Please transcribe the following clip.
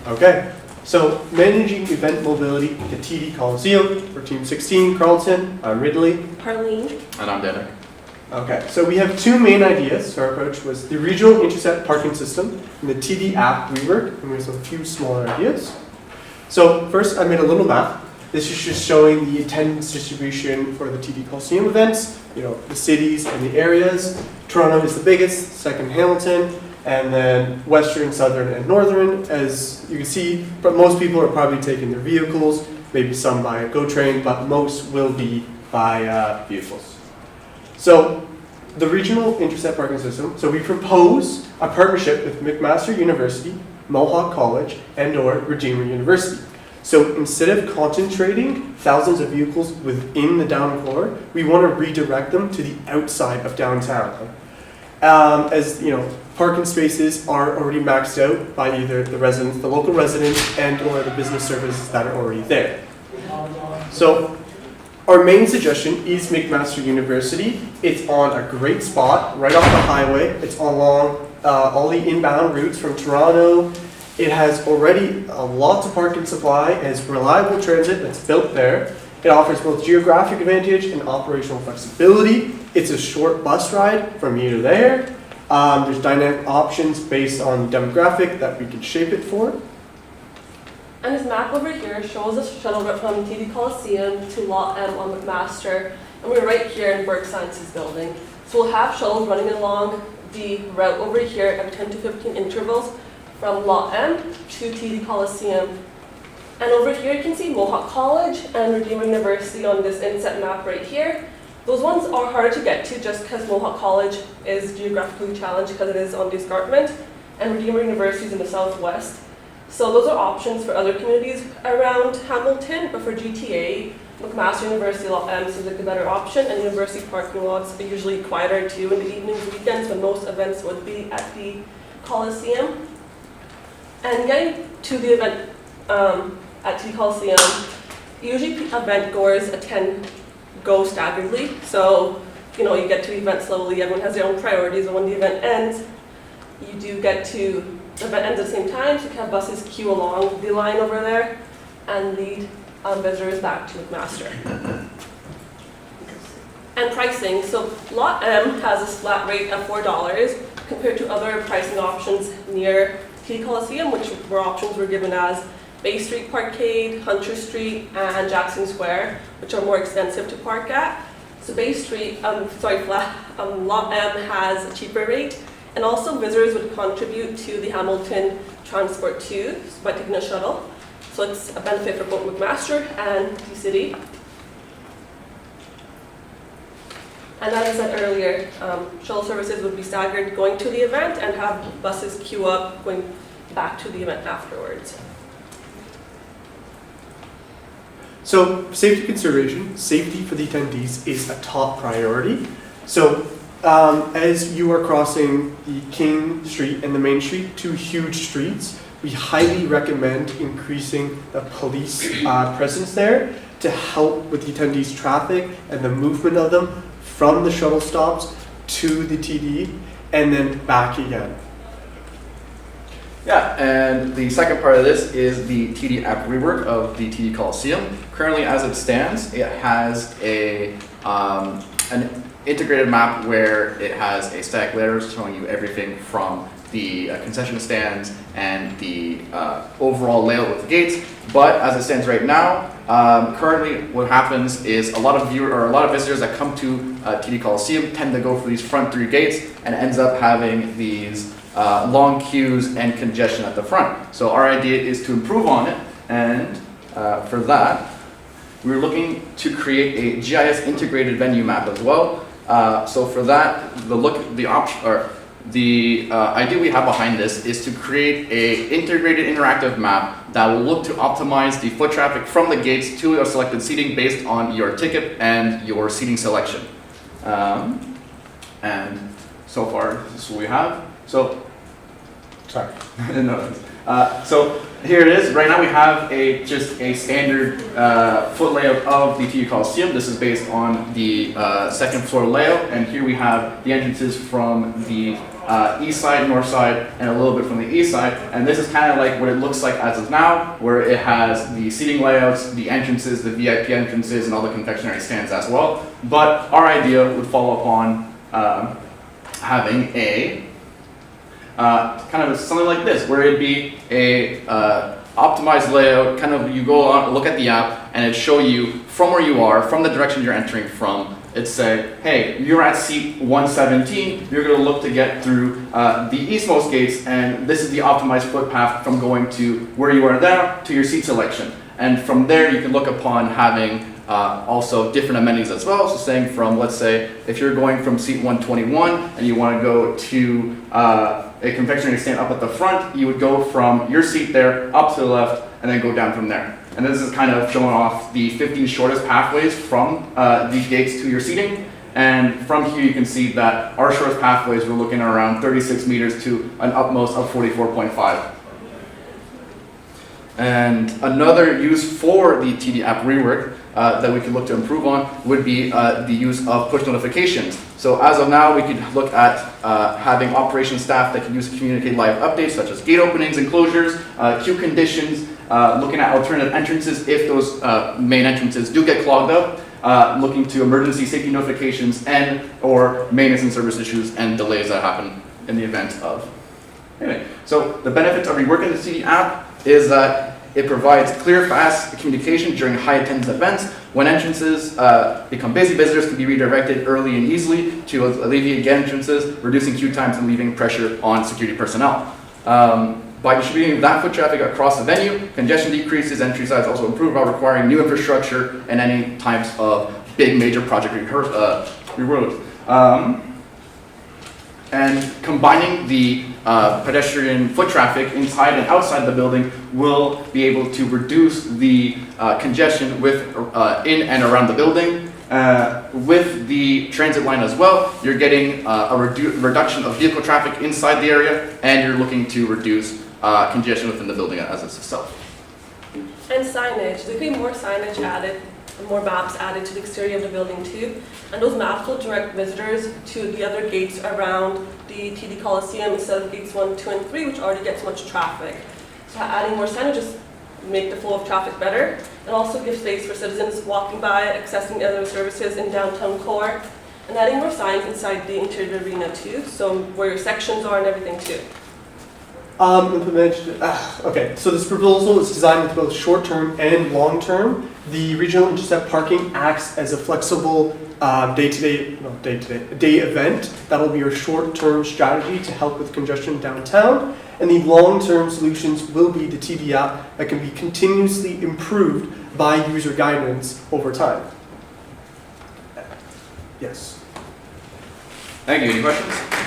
Okay, so managing event mobility at the TD Coliseum for Team 16, Carleton. I'm Ridley. Carleton. And I'm Derek. Okay, so we have two main ideas. So our approach was the regional intercept parking system and the TD app rework, and we have a few smaller ideas. So first, I made a little map. This is just showing the attendance distribution for the TD Coliseum events, the cities and the areas. Toronto is the biggest, second Hamilton, and then Western, Southern, and Northern. As you can see, but most people are probably taking their vehicles, maybe some by GO train, but most will be by vehicles. So the regional intercept parking system, so we propose a partnership with McMaster University, Mohawk College, and/or Redeemer University. So instead of concentrating thousands of vehicles within the down floor, we want to redirect them to the outside of downtown. Parking spaces are already maxed out by either the residents, the local residents, and/or the business services that are already there. So our main suggestion is McMaster University. It's on a great spot, right off the highway. It's along all the inbound routes from Toronto. It has already lots of parking supply. It has reliable transit that's built there. It offers both geographic advantage and operational flexibility. It's a short bus ride from here to there. There's dynamic options based on demographic that we can shape it for. And this map over here shows a shuttle route from TD Coliseum to Lot M on McMaster, and we're right here in Burke Sciences building. So we'll have shuttles running along the route over here every 10 to 15 intervals from Lot M to TD Coliseum. And over here you can see Mohawk College and Redeemer University on this inset map right here. Those ones are harder to get to just because Mohawk College is geographically challenged because it is on the escarpment, and Redeemer University is in the southwest. So those are options for other communities around Hamilton, but for GTA, McMaster University Lot M seems like a better option, and university parking lots are usually quieter too in the evenings, weekends, when most events would be at the Coliseum. And getting to the event at TD Coliseum, usually event goers go staggeredly. So, you get to the event slowly, everyone has their own priorities, and when the event ends, the event ends at the same time, so you can have buses queue along the line over there and lead visitors back to McMaster. And pricing, so Lot M has a flat rate of $4 compared to other pricing options near TD Coliseum, which were options were given as Bay Street Parkade, Hunter Street, and Jackson Square, which are more expensive to park at. So Bay Street, Lot M has a cheaper rate, and also visitors would contribute to the Hamilton Transport too by taking a shuttle. So it's a benefit for both McMaster and the city. And as I said earlier, shuttle services would be staggered going to the event and have buses queue up going back to the event afterwards. So safety consideration, safety for the attendees is a top priority. So as you are crossing the King Street and the Main Street, two huge streets, we highly recommend increasing the police presence there to help with the attendees' traffic and the movement of them from the shuttle stops to the TD and then back again. Yeah, and the second part of this is the TD app rework of the TD Coliseum. Currently, as it stands, it has an integrated map where it has a static layer showing you everything from the concession stands and the overall layout with the gates. But as it stands right now, currently what happens is a lot of visitors that come to TD Coliseum tend to go for these front three gates and ends up having these long queues and congestion at the front. So our idea is to improve on it, and for that, we're looking to create a GIS integrated venue map as well. So for that, the idea we have behind this is to create a integrated interactive map that will look to optimize the foot traffic from the gates to your selected seating based on your ticket and your seating selection. And so far, this is what we have. So, sorry. No. So here it is. Right now we have just a standard foot layout of the TD Coliseum. This is based on the second floor layout, and here we have the entrances from the east side, north side, and a little bit from the east side. And this is kind of like what it looks like as of now, where it has the seating layouts, the entrances, the VIP entrances, and all the confectionery stands as well. But our idea would fall upon having a kind of something like this, where it'd be a optimized layout. Kind of you go on, look at the app, and it show you from where you are, from the direction you're entering from. It'd say, hey, you're at seat 117. You're going to look to get through the eastmost gates, and this is the optimized footpath from going to where you are now to your seat selection. And from there, you can look upon having also different amenities as well. So saying from, let's say, if you're going from seat 121 and you want to go to a confectionery stand up at the front, you would go from your seat there up to the left and then go down from there. And this is kind of showing off the 15 shortest pathways from these gates to your seating. And from here you can see that our shortest pathways, we're looking at around 36 meters to an utmost of 44.5. And another use for the TD app rework that we could look to improve on would be the use of push notifications. So as of now, we could look at having operations staff that can use to communicate live updates such as gate openings and closures, queue conditions, looking at alternative entrances if those main entrances do get clogged up, looking to emergency safety notifications and or maintenance and service issues and delays that happen in the event of. Anyway, so the benefits of reworking the TD app is that it provides clear, fast communication during high attendance events. When entrances become busy, visitors can be redirected early and easily to alleviate gate entrances, reducing queue times and relieving pressure on security personnel. By distributing that foot traffic across the venue, congestion decreases, entry size also improve without requiring new infrastructure and any types of big major project reroutes. And combining the pedestrian foot traffic inside and outside the building will be able to reduce the congestion with in and around the building. With the transit line as well, you're getting a reduction of vehicle traffic inside the area, and you're looking to reduce congestion within the building as itself. And signage. There could be more signage added, more maps added to the exterior of the building too. And those maps will direct visitors to the other gates around the TD Coliseum instead of gates 1, 2, and 3, which already gets much traffic. So adding more signage just make the flow of traffic better, and also give space for citizens walking by, accessing other services in downtown core, and adding more signs inside the interior arena too, so where your sections are and everything too. Okay, so this proposal is designed with both short-term and long-term. The regional intercept parking acts as a flexible day event. That'll be your short-term strategy to help with congestion downtown. And the long-term solutions will be the TD app that can be continuously improved by user guidance over time. Yes. Thank you. Any questions?